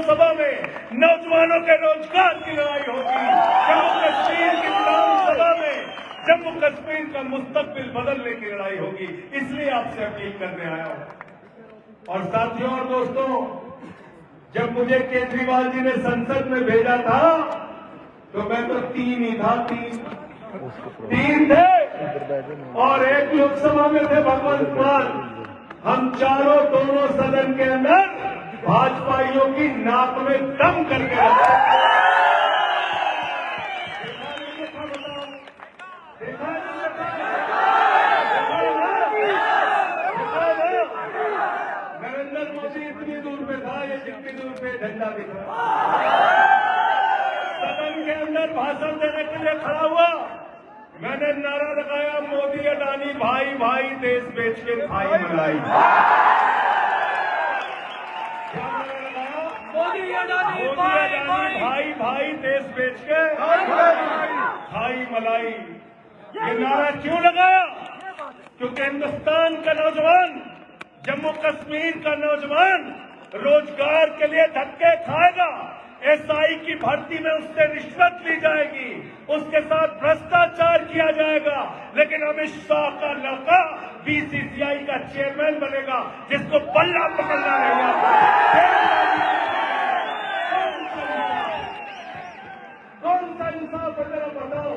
विधानसभा में नौजवानों के रोजगार की लड़ाई होगी। जम्मू कश्मीर की विधानसभा में जम्मू कश्मीर का मुस्तकबिल बदलने की लड़ाई होगी। इसलिए आपसे अपील करने आया हूं। और साथियों और दोस्तों, जब मुझे केजरीवाल जी ने संसद में भेजा था तो मैं तो तीन ही था, तीन थे और एक लोकसभा में थे भगवंत मान। हम चारों दोनों सदन के अंदर भाजपाइयों की नाक में दम करके रखे। नरेंद्र मोदी इतनी दूर पे था, ये जितनी दूर पे झंडा दिख रहा। सदन के अंदर भाषण देने के लिए खड़ा हुआ, मैंने नारा लगाया, मोदी अडानी भाई भाई देश बेच के खाई मलाई। क्या नारा लगाया? मोदी अडानी भाई भाई देश बेच के खाई मलाई। ये नारा क्यों लगाया? क्योंकि हिंदुस्तान का नौजवान, जम्मू कश्मीर का नौजवान रोजगार के लिए धक्के खाएगा। एसआई की भर्ती में उससे रिश्वत ली जाएगी, उसके साथ भ्रष्टाचार किया जाएगा, लेकिन अमित शाह का लड़का बीसीसीआई का चेयरमैन बनेगा, जिसको बल्ला पकड़ना नहीं आता। कौन सा इंसाफ है जरा बताओ?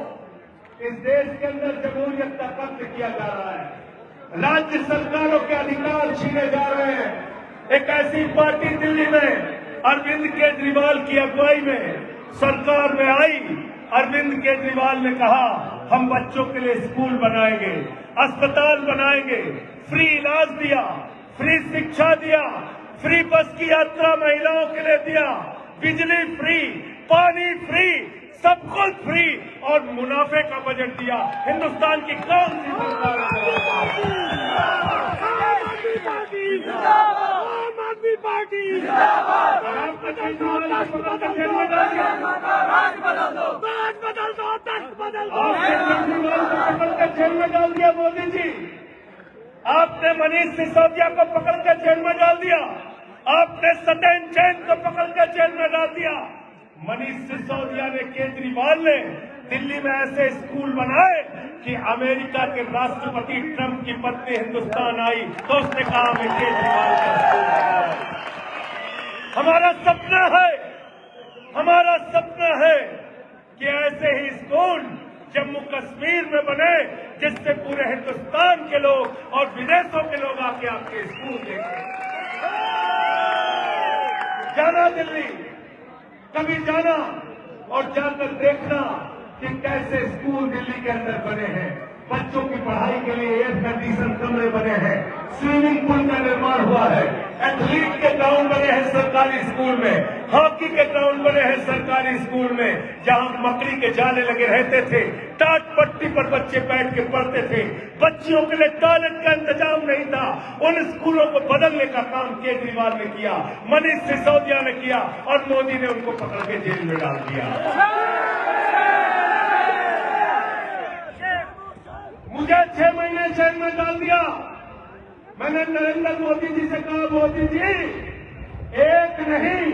इस देश के अंदर जमहूरियत का कब्ज किया जा रहा है, राज्य सरकारों के अधिकार छीने जा रहे हैं। एक ऐसी पार्टी दिल्ली में अरविंद केजरीवाल की अगुवाई में सरकार में आई। अरविंद केजरीवाल ने कहा, हम बच्चों के लिए स्कूल बनाएंगे, अस्पताल बनाएंगे, फ्री इलाज दिया, फ्री शिक्षा दिया, फ्री बस की यात्रा महिलाओं के लिए दिया, बिजली फ्री, पानी फ्री, सब कुछ फ्री और मुनाफे का बजट दिया। हिंदुस्तान की कौन सी सरकार है? आम आदमी पार्टी जेल में डाल दिया मोदी जी। आपने मनीष सिसोदिया को पकड़ के जेल में डाल दिया, आपने सत्येंद्र जैन को पकड़ के जेल में डाल दिया। मनीष सिसोदिया ने, केजरीवाल ने दिल्ली में ऐसे स्कूल बनाए कि अमेरिका के राष्ट्रपति ट्रंप की पत्नी हिंदुस्तान आई तो उसने कहा, मैं केजरीवाल का स्कूल बनाया। हमारा सपना है कि ऐसे ही स्कूल जम्मू कश्मीर में बने, जिससे पूरे हिंदुस्तान के लोग और विदेशों के लोग आके आपके स्कूल देखें। जाना दिल्ली, कभी जाना और जाकर देखना कि कैसे स्कूल दिल्ली के अंदर बने हैं। बच्चों की पढ़ाई के लिए एयर कंडीशन कमरे बने हैं, स्विमिंग पूल का निर्माण हुआ है, एथलीट के ग्राउंड बने हैं सरकारी स्कूल में, हॉकी के ग्राउंड बने हैं सरकारी स्कूल में, जहां मकड़ी के जाले लगे रहते थे, टाट पट्टी पर बच्चे बैठ के पढ़ते थे, बच्चियों के लिए टॉयलेट का इंतजाम नहीं था। उन स्कूलों को बदलने का काम केजरीवाल ने किया, मनीष सिसोदिया ने किया और मोदी ने उनको पकड़ के जेल में डाल दिया। मुझे 6 महीने जेल में डाल दिया। मैंने नरेंद्र मोदी जी से कहा, मोदी जी एक नहीं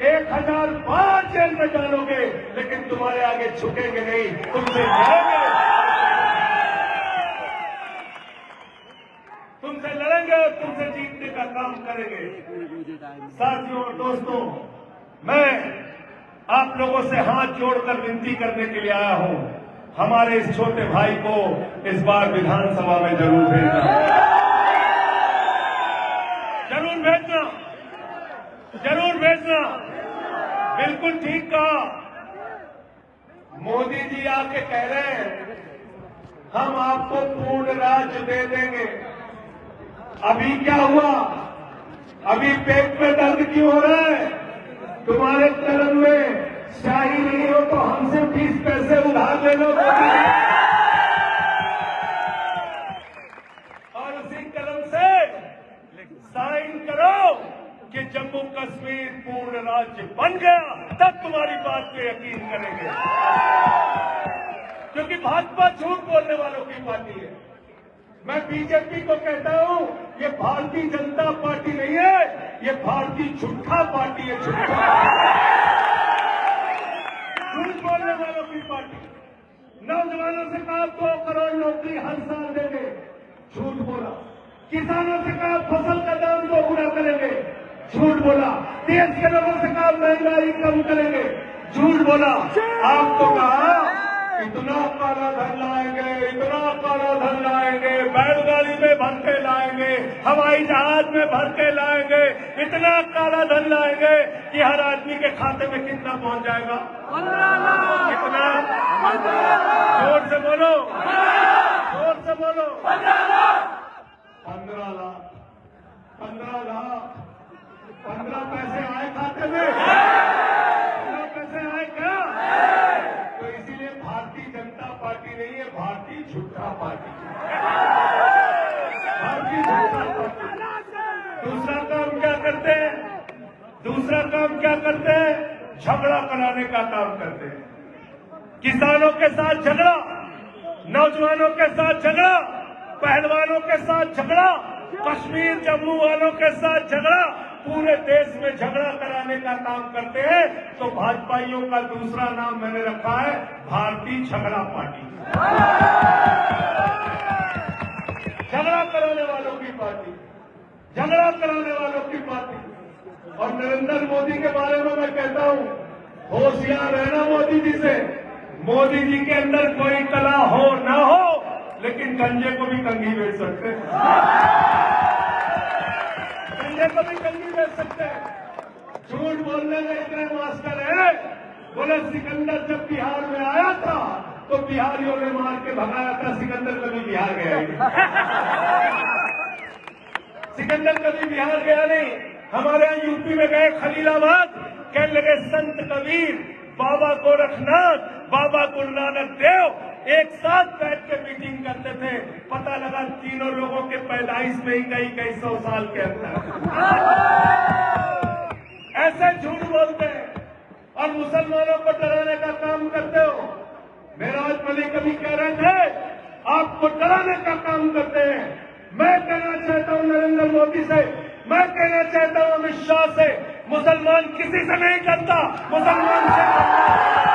1000 बार जेल में डालोगे, लेकिन तुम्हारे आगे झुकेंगे नहीं, तुमसे लड़ेंगे और तुमसे जीतने का काम करेंगे। साथियों और दोस्तों, मैं आप लोगों से हाथ जोड़कर विनती करने के लिए आया हूं, हमारे इस छोटे भाई को इस बार विधानसभा में जरूर भेजना, जरूर भेजना। बिल्कुल ठीक कहा, मोदी जी आके कह रहे हैं हम आपको पूर्ण राज्य दे देंगे। अभी क्या हुआ? अभी पेट में दर्द क्यों हो रहा है? तुम्हारे कलम में शाही नहीं हो तो हमसे 20 पैसे उधार ले लो और उसी कलम से साइन करो कि जम्मू कश्मीर पूर्ण राज्य बन गया, तब तुम्हारी बात पे यकीन करेंगे। क्योंकि भाजपा झूठ बोलने वालों की पार्टी है। मैं बीजेपी को कहता हूं, ये भारतीय जनता पार्टी नहीं है, ये भारतीय झूठा पार्टी है, झूठा। झूठ बोलने वालों की पार्टी। नौजवानों से कहा 2 करोड़ नौकरी हर साल देंगे, झूठ बोला। किसानों से कहा फसल का दाम 2 गुना करेंगे, झूठ बोला। देश के लोगों से कहा महंगाई कम करेंगे, झूठ बोला। आपको कहा इतना काला धन लाएंगे, इतना काला धन लाएंगे, बैलगाड़ी में भर के लाएंगे, हवाई जहाज में भर के लाएंगे, इतना काला धन लाएंगे कि हर आदमी के खाते में कितना पहुंच जाएगा? 15 लाख। कितना? जोर से बोलो, जोर से बोलो। 15 लाख। 15 लाख। 15 लाख। 15 पैसे आए खाते में? 15 पैसे आए क्या? तो इसीलिए भारतीय जनता पार्टी नहीं है, भारतीय झूठा पार्टी। भारतीय जनता पार्टी। दूसरा काम क्या करते हैं? दूसरा काम क्या करते हैं? झगड़ा कराने का काम करते हैं। किसानों के साथ झगड़ा, नौजवानों के साथ झगड़ा, पहलवानों के साथ झगड़ा, कश्मीर जम्मू वालों के साथ झगड़ा, पूरे देश में झगड़ा कराने का काम करते हैं। तो भाजपाइयों का दूसरा नाम मैंने रखा है भारतीय झगड़ा पार्टी। झगड़ा कराने वालों की पार्टी, झगड़ा कराने वालों की पार्टी। और नरेंद्र मोदी के बारे में मैं कहता हूं, होशियार रहना मोदी जी से। मोदी जी के अंदर कोई कला हो ना हो, लेकिन गंजे को भी कंघी बेच सकते हैं, गंजे को भी कंघी बेच सकते हैं। झूठ बोलने में इतने मास्टर हैं। बोले सिकंदर जब बिहार में आया था तो बिहारियों ने मार के भगाया था, सिकंदर कभी बिहार गया ही नहीं। सिकंदर कभी बिहार गया नहीं। हमारे यहाँ यूपी में गए खलीलाबाद, कहने लगे संत कबीर, बाबा गोरखनाथ, बाबा गुरु नानक देव एक साथ बैठ के मीटिंग करते थे। पता लगा तीनों लोगों के पैदाइश में ही कई 100 साल के अंदर। ऐसे झूठ बोलते हैं और मुसलमानों को डराने का काम करते हो। मेराज मलिक कभी कह रहे थे आपको डराने का काम करते हैं। मैं कहना चाहता हूं नरेंद्र मोदी से, मैं कहना चाहता हूं अमित शाह से, मुसलमान किसी से नहीं डरता, मुसलमान से डरता है,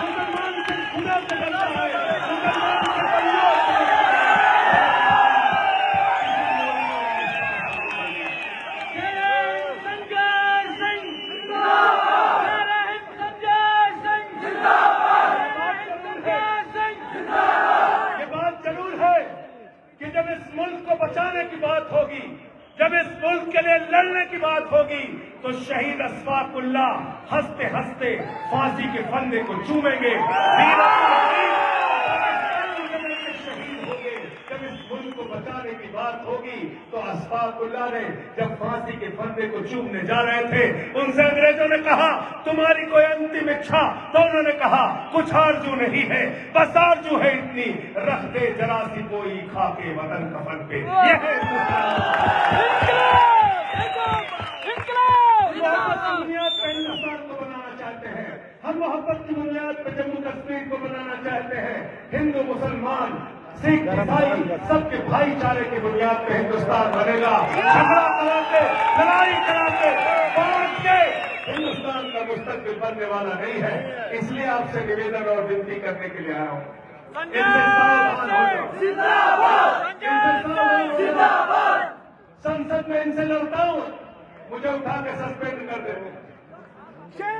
मुसलमान से खुदा से डरता है, मुसलमान से बल्लो से डरता जय संजय सिंह जिंदाबाद। जय संजय सिंह जिंदाबाद। जय संजय सिंह जिंदाबाद। ये बात जरूर है कि जब इस मुल्क को बचाने की बात होगी, जब इस मुल्क के लिए लड़ने की बात होगी, तो शहीद अशफाकुल्लाह हंसते हंसते फांसी के फंदे को चूमेंगे। शहीद होंगे। जब इस मुल्क को बचाने की बात होगी, तो अशफाकुल्लाह ने जब फांसी के फंदे को चूमने जा रहे थे, उनसे अंग्रेजों ने कहा तुम्हारी कोई अंतिम इच्छा? तो उन्होंने कहा कुछ आरजू नहीं है, बस आरजू है इतनी, रख दे जरा सी कोई खाके वतन कफन पे। ये है बुनियाद पर हिंदुस्तान को बनाना चाहते हैं। हम मोहब्बत की बुनियाद पर जम्मू कश्मीर को बनाना चाहते हैं। हिंदू मुसलमान सिख ईसाई सबके भाईचारे की बुनियाद पर हिंदुस्तान बनेगा। झगड़ा करा के, लड़ाई करा के, बांट के हिंदुस्तान का मुस्तकबिल बनने वाला नहीं है। इसलिए आपसे निवेदन और विनती करने के लिए आया हूँ, इनसे सावधान हो जाओ। संसद में इनसे लड़ता हूँ, मुझे उठा के सस्पेंड कर देते हैं।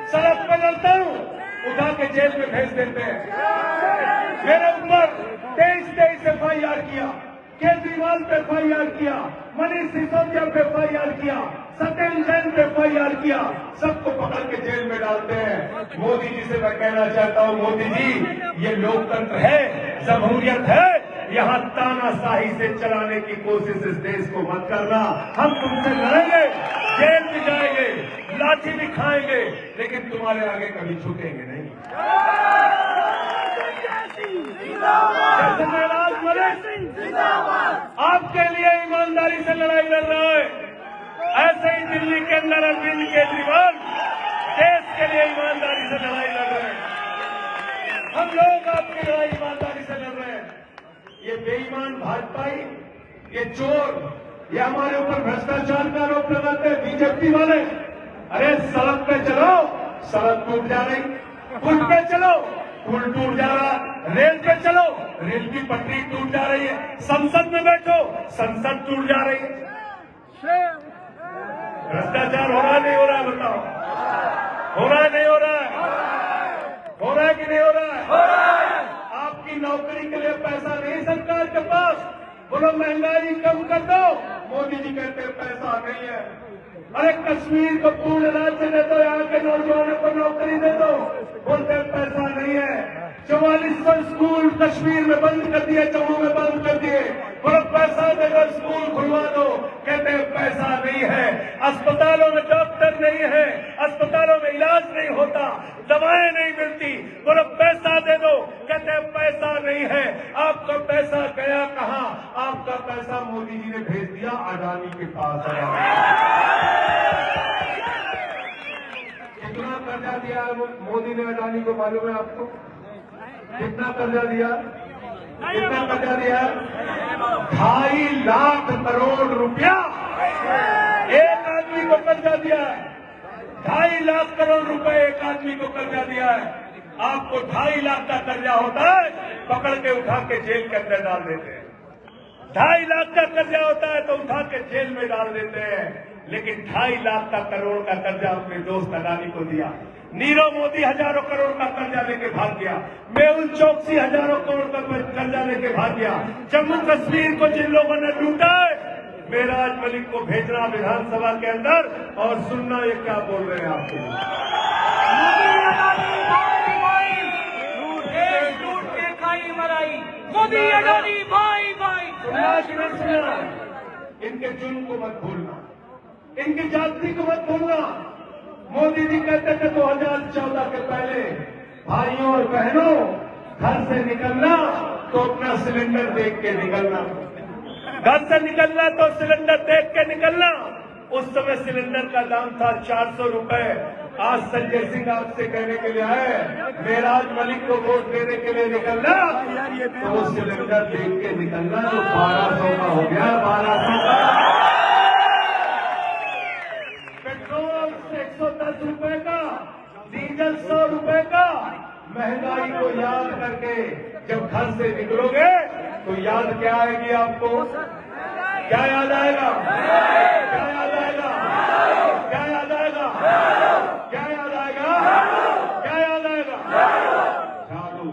सड़क पर लड़ता हूँ, उठा के जेल में भेज देते हैं। मेरे ऊपर 23 FIR किया, केजरीवाल पे FIR किया, मनीष सिसोदिया पे FIR किया, सत्येंद्र जैन पे FIR किया, सबको पकड़ के जेल में डालते हैं। मोदी जी से मैं कहना चाहता हूँ, मोदी जी ये लोकतंत्र है, जमहूरियत है, यहाँ तानाशाही से चलाने की कोशिश इस देश को मत करना। हम तुमसे लड़ेंगे, जेल भी जाएंगे, लाठी भी खाएंगे, लेकिन तुम्हारे आगे कभी झुकेंगे नहीं। जैसे मेराज मलिक आपके लिए ईमानदारी से लड़ाई लड़ रहा है, ऐसे ही दिल्ली के अंदर अरविंद केजरीवाल देश के लिए ईमानदारी से लड़ाई लड़ रहे हैं। हम लोग आपके यहाँ ईमानदारी से लड़ रहे हैं। ये बेईमान भाजपाई, ये चोर, ये हमारे ऊपर भ्रष्टाचार का आरोप लगाते हैं बीजेपी वाले। अरे सड़क पे चलो, सड़क टूट जा रही, पुल पे चलो, पुल टूट जा रहा, रेल पे चलो, रेल की पटरी टूट जा रही है, संसद में बैठो, संसद टूट जा रही है। भ्रष्टाचार हो रहा नहीं हो रहा है? बताओ, हो रहा है नहीं हो रहा है? हो रहा है कि नहीं हो रहा है? आपकी नौकरी के लिए पैसा नहीं सरकार के पास, बोलो महंगाई कम कर दो, मोदी जी कहते हैं पैसा नहीं है। अरे कश्मीर को पूर्ण राज्य दे दो, यहाँ के नौजवानों को नौकरी दे दो, बोलते हैं पैसा नहीं है। 4400 स्कूल कश्मीर में बंद कर दिए, जम्मू में बंद कर दिए, बोलो पैसा देकर स्कूल खुलवा दो, कहते हैं पैसा नहीं है। अस्पतालों में डॉक्टर नहीं है, अस्पतालों में इलाज नहीं होता, दवाएं नहीं मिलती, बोलो पैसा दे दो, कहते हैं पैसा नहीं है। आपका पैसा गया कहाँ? आपका पैसा मोदी जी ने भेज दिया अडानी के पास। कितना कर्जा दिया है मोदी ने अडानी को, मालूम है आपको? कितना कर्जा दिया? कितना कर्जा दिया? 2.5 लाख करोड़ रुपया एक आदमी को कर्जा दिया है। 2.5 लाख करोड़ रुपए एक आदमी को कर्जा दिया है। आपको 2.5 लाख का कर्जा होता है, पकड़ के उठा के जेल के अंदर डाल देते हैं। 2.5 लाख का कर्जा होता है तो उठा के जेल में डाल देते हैं, लेकिन 2.5 लाख का करोड़ का कर्जा अपने दोस्त अडानी को दिया। नीरव मोदी हजारों करोड़ का कर्जा लेके भाग गया, मेहुल चौकसी हजारों करोड़ का कर्जा लेके भाग गया। जम्मू कश्मीर को जिन लोगों ने लूटा है, मेराज मलिक को भेजना विधानसभा के अंदर और सुनना ये क्या बोल रहे हैं आपको। लूट के खाई मराई, मोदी अडानी भाई भाई। सुना, इनके जुर्म को मत भूलना, इनकी जाति को मत भूलना। मोदी जी कहते थे 2014 के पहले, भाइयों और बहनों, घर से निकलना तो अपना सिलेंडर देख के निकलना, घर से निकलना तो सिलेंडर देख के निकलना। उस समय सिलेंडर का दाम था 400 रुपए। आज संजय सिंह आपसे कहने के लिए आए, मेराज मलिक को वोट देने के लिए निकलना तो सिलेंडर देख के निकलना, जो 1200 का हो गया, 1200 का। पेट्रोल 110 रुपए का, डीजल 100 रुपए का। महंगाई को याद करके जब घर से निकलोगे तो याद क्या आएगी आपको? क्या याद आएगा? क्या याद आएगा? क्या याद आएगा? क्या याद आएगा? क्या याद आएगा? झाड़ू।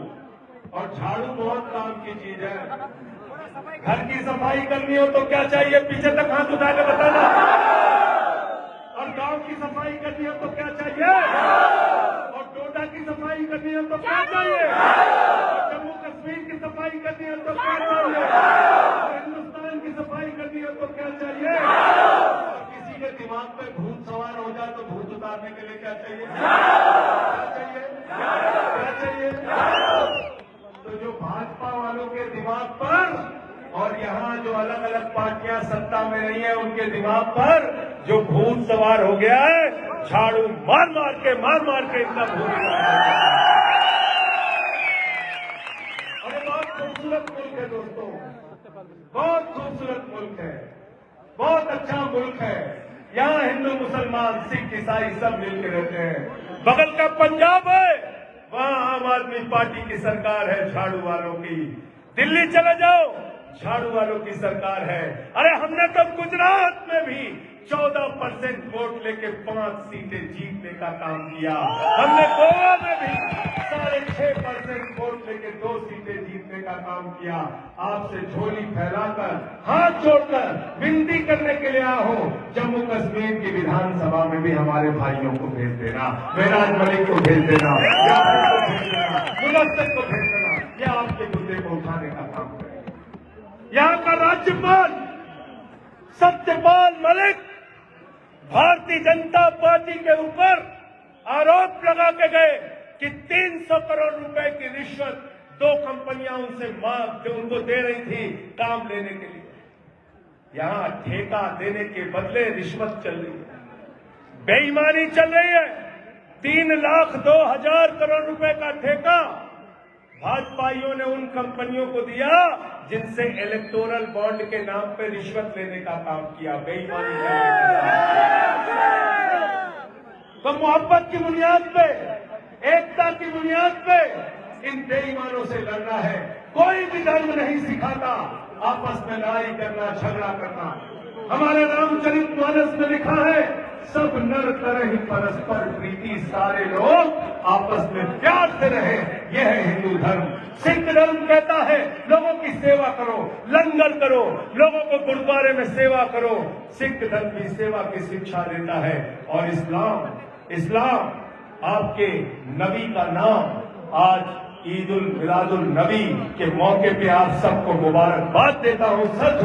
और झाड़ू बहुत काम की चीज है। घर की सफाई करनी हो तो क्या चाहिए? पीछे तक हाथ उठा के बताना। और गांव की सफाई करनी हो तो क्या चाहिए? और डोडा की सफाई करनी हो तो क्या चाहिए? और जम्मू कश्मीर की सफाई करनी हो तो क्या चाहिए? और हिंदुस्तान की सफाई करनी हो तो क्या चाहिए? और किसी के दिमाग पे भूत सवार हो जाए तो भूत उतारने के लिए क्या चाहिए? क्या चाहिए? क्या चाहिए? तो जो भाजपा वालों के दिमाग पर और यहाँ जो अलग अलग पार्टियां सत्ता में रही हैं उनके दिमाग पर जो भूत सवार हो गया है, झाड़ू मार मार के इतना भूत। और ये बहुत खूबसूरत मुल्क है दोस्तों, बहुत खूबसूरत मुल्क है, बहुत अच्छा मुल्क है। यहाँ हिंदू मुसलमान सिख ईसाई सब मिलकर रहते हैं। बगल का पंजाब है, वहाँ आम आदमी पार्टी की सरकार है झाड़ू वालों की। दिल्ली चले जाओ, झाड़ू वालों की सरकार है। अरे हमने तो गुजरात में भी 14% वोट लेके 5 सीटें जीतने का काम किया। हमने गोवा में भी 6.5% वोट लेके 2 सीटें जीतने का काम किया। आपसे झोली फैलाकर, हाथ जोड़कर विनती करने के लिए आया हूं, जम्मू कश्मीर की विधानसभा में भी हमारे भाइयों को भेज देना, मेराज मलिक को भेज देना, मुदस्सिर को भेज देना। यह आपके मुद्दे को उठाने का काम करेगा। यहाँ का राज्यपाल सत्यपाल मलिक भारतीय जनता पार्टी के ऊपर आरोप लगा के गए कि 300 करोड़ रुपए की रिश्वत 2 कंपनियां उनसे मांग जो उनको दे रही थी काम लेने के लिए। यहाँ ठेका देने के बदले रिश्वत चल रही है, बेईमानी चल रही है। 3,02,000 करोड़ रुपए का ठेका भाजपाइयों ने उन कंपनियों को दिया जिनसे इलेक्टोरल बॉन्ड के नाम पे रिश्वत लेने का काम किया, बेईमानी करने का। तो मोहब्बत की बुनियाद पे, एकता की बुनियाद पे इन बेईमानों से लड़ना है। कोई भी धर्म नहीं सिखाता आपस में लड़ाई करना, झगड़ा करना। हमारे रामचरित मानस में लिखा है, सब नर करहि परस्पर प्रीति, सारे लोग आपस में प्यार से रहे, यह है हिंदू धर्म। सिख धर्म कहता है लोगों की सेवा करो, लंगर करो, लोगों को गुरुद्वारे में सेवा करो। सिख धर्म भी सेवा की शिक्षा देता है। और इस्लाम आपके नबी का नाम आज ईद उल मिलादुल नबी के मौके पे आप सबको मुबारकबाद देता हूं। सच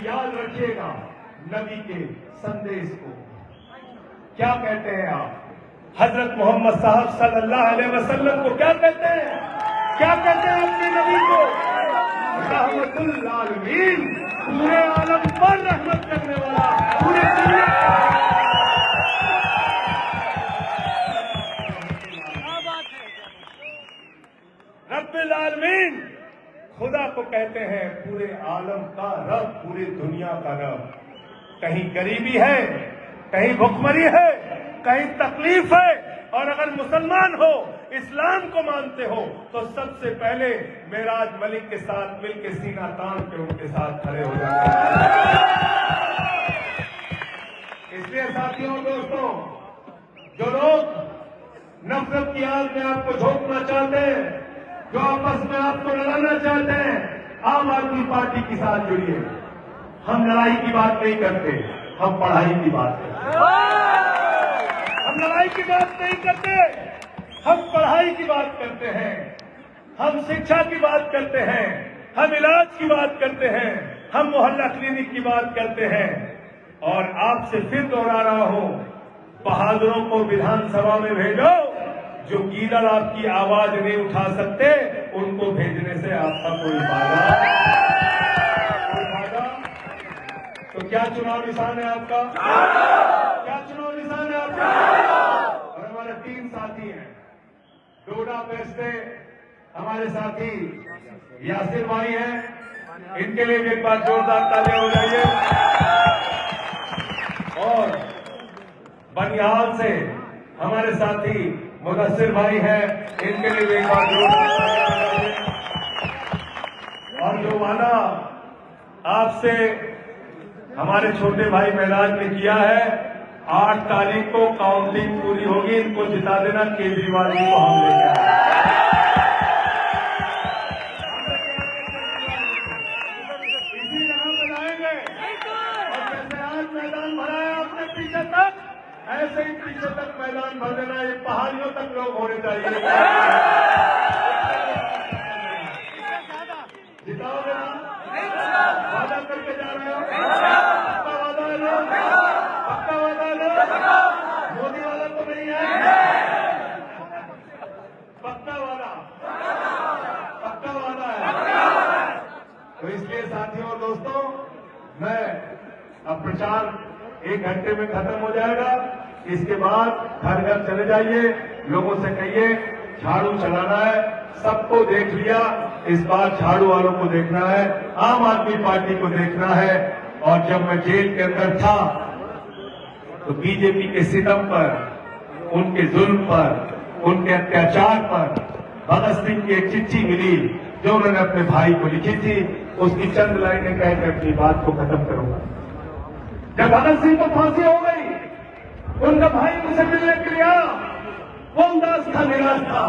याद रखिएगा नबी के संदेश को। क्या कहते हैं आप? हजरत मोहम्मद साहब सल्लल्लाहु अलैहि वसल्लम को क्या कहते हैं? क्या कहते हैं अपने नबी को? रहमतुल आलमीन, पूरे आलम पर रहमत करने वाला, पूरे दुनिया रब्बुल आलमीन, खुदा को कहते हैं पूरे आलम का रब, पूरी दुनिया का रब। कहीं गरीबी है, कहीं भुखमरी है, कहीं तकलीफ है, और अगर मुसलमान हो, इस्लाम को मानते हो, तो सबसे पहले मेराज मलिक के साथ मिलकर सीना तान के उनके साथ खड़े हो जाते। इसलिए साथियों और दोस्तों, जो लोग नफरत की आग में आपको झोंकना चाहते हैं, जो आपस में आपको लड़ाना चाहते हैं, आम आदमी पार्टी के साथ जुड़िए। हम लड़ाई की बात नहीं करते, हम पढ़ाई की बात करते। हम लड़ाई की बात नहीं करते, हम पढ़ाई की बात करते हैं। हम शिक्षा की बात करते हैं, हम इलाज की बात करते हैं, हम मोहल्ला क्लिनिक की बात करते हैं। और आपसे फिर दोहरा रहा हूं, बहादुरों को विधानसभा में भेजो। जो गीदड़ आपकी आवाज नहीं उठा सकते, उनको भेजने से आपका कोई फायदा। तो क्या चुनाव निशान है आपका? क्या चुनाव निशान है आपका? और हमारे 3 साथी हैं डोडा प्रेस से, हमारे साथी यासिर भाई हैं, इनके लिए भी एक बार जोरदार तालियां हो जाइए। और बनिहाल से हमारे साथी मुदस्सिर भाई हैं, इनके लिए भी एक बार जोरदार तालियां हो जाइए। और जो वादा आपसे हमारे छोटे भाई महराज ने किया है, 8 तारीख को काउंटिंग पूरी होगी, इनको जिता देना, केजरीवाल जी को हम लेकर इसी जगह पे लाएंगे। और जैसे आज मैदान भरा है आपने पीछे तक, ऐसे ही पीछे तक मैदान भर देना। ये पहाड़ियों तक लोग होने चाहिए। जिताओगे ना? वादा करके जा रहे हो? पक्का वादा है ना? पक्का वादा है ना? मोदी वाला तो नहीं है? पक्का वादा, पक्का वादा है। तो इसलिए साथियों और दोस्तों, मैं अब प्रचार 1 घंटे में खत्म हो जाएगा। इसके बाद घर घर चले जाइए, लोगों से कहिए झाड़ू चलाना है। सबको देख लिया, इस बार झाड़ू वालों को देखना है, आम आदमी पार्टी को देखना है। और जब मैं जेल के अंदर था तो बीजेपी के सितम पर, उनके जुल्म पर, उनके अत्याचार पर भगत सिंह की एक चिट्ठी मिली जो उन्होंने अपने भाई को लिखी थी। उसकी चंद लाइनें कहकर अपनी बात को खत्म करूंगा। जब भगत सिंह को फांसी हो गई, उनका भाई उनसे मिलने के लिए आया, वो उदास था, निराश था।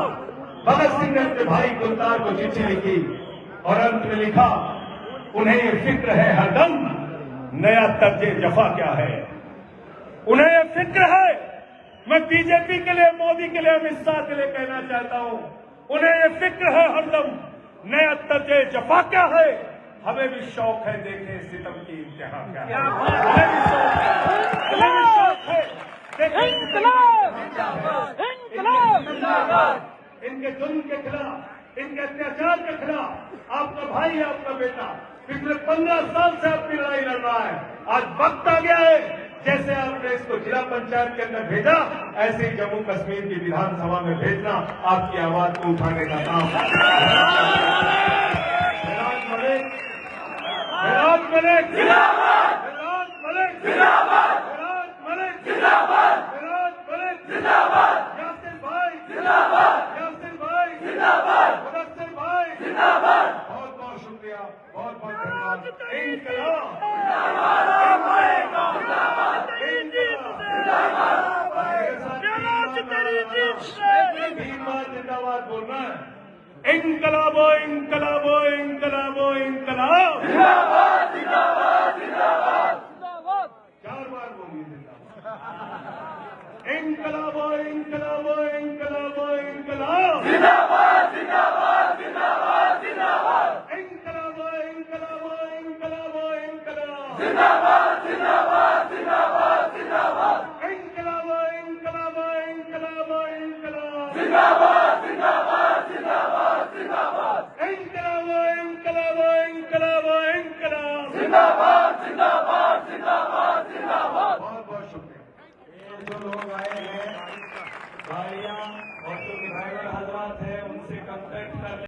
भगत सिंह ने अपने भाई गुलजार को चिट्ठी लिखी और अंत में लिखा, उन्हें ये फिक्र है हरदम, नया तर्जे जफा क्या है। उन्हें ये फिक्र है, मैं बीजेपी के लिए, मोदी के लिए, अमित शाह के लिए कहना चाहता हूं, उन्हें ये फिक्र है हरदम, नया तर्जे जफा क्या है। हमें भी शौक है देखें सितम की इंतहा क्या है। हमें भी शौक है देखें इनके जुल्म के खिलाफ, इनके अत्याचार के खिलाफ। आपका भाई है, आपका बेटा पिछले 15 साल से अपनी लड़ाई लड़ रहा है। आज वक्त आ गया है जैसे आपने इसको जिला पंचायत के अंदर भेजा, ऐसे ही जम्मू कश्मीर की विधानसभा में भेजना, आपकी आवाज को उठाने का काम। फैराज मलिक फैराज मलिक जिंदाबाद, फैराज मलिक जिंदाबाद, फैराज मलिक जिंदाबाद, फैराज मलिक जिंदाबाद, यासिर भाई जिंदाबाद, यासिर भाई जिंदाबाद, मुदस्सिर भाई जिंदाबाद। बहुत बहुत शुक्रिया, बहुत बहुत धन्यवाद। इंकलाब जिंदाबाद बोलना है। इंकलाबो इंकलाबो इंकलाबो इंकलाब, जिंदाबाद जिंदाबाद जिंदाबाद। 4 बार बोलिए जिंदाबाद। इंकलाबो इंकलाबो इंकलाबो इंकलाब, जिंदाबाद जिंदाबाद जिंदाबाद जिंदाबाद। इंकलाबो इंकलाबो इंकलाबो इंकलाब, जिंदाबाद जिंदाबाद जिंदाबाद जिंदाबाद। इंकलाबो इंकलाबो इंकलाबो इंकलाब, जिंदाबाद जिंदाबाद जिंदाबाद जिंदाबाद। इंकलाबो इंकलाबो इंकलाबो इंकलाब। जिंदाबाद जिंदाबाद जिंदाबाद जिंदाबाद। बहुत बहुत शुक्रिया। जो लोग आए हैं, भाइयां और जो ड्राइवर हजरात हैं, उनसे कांटेक्ट कर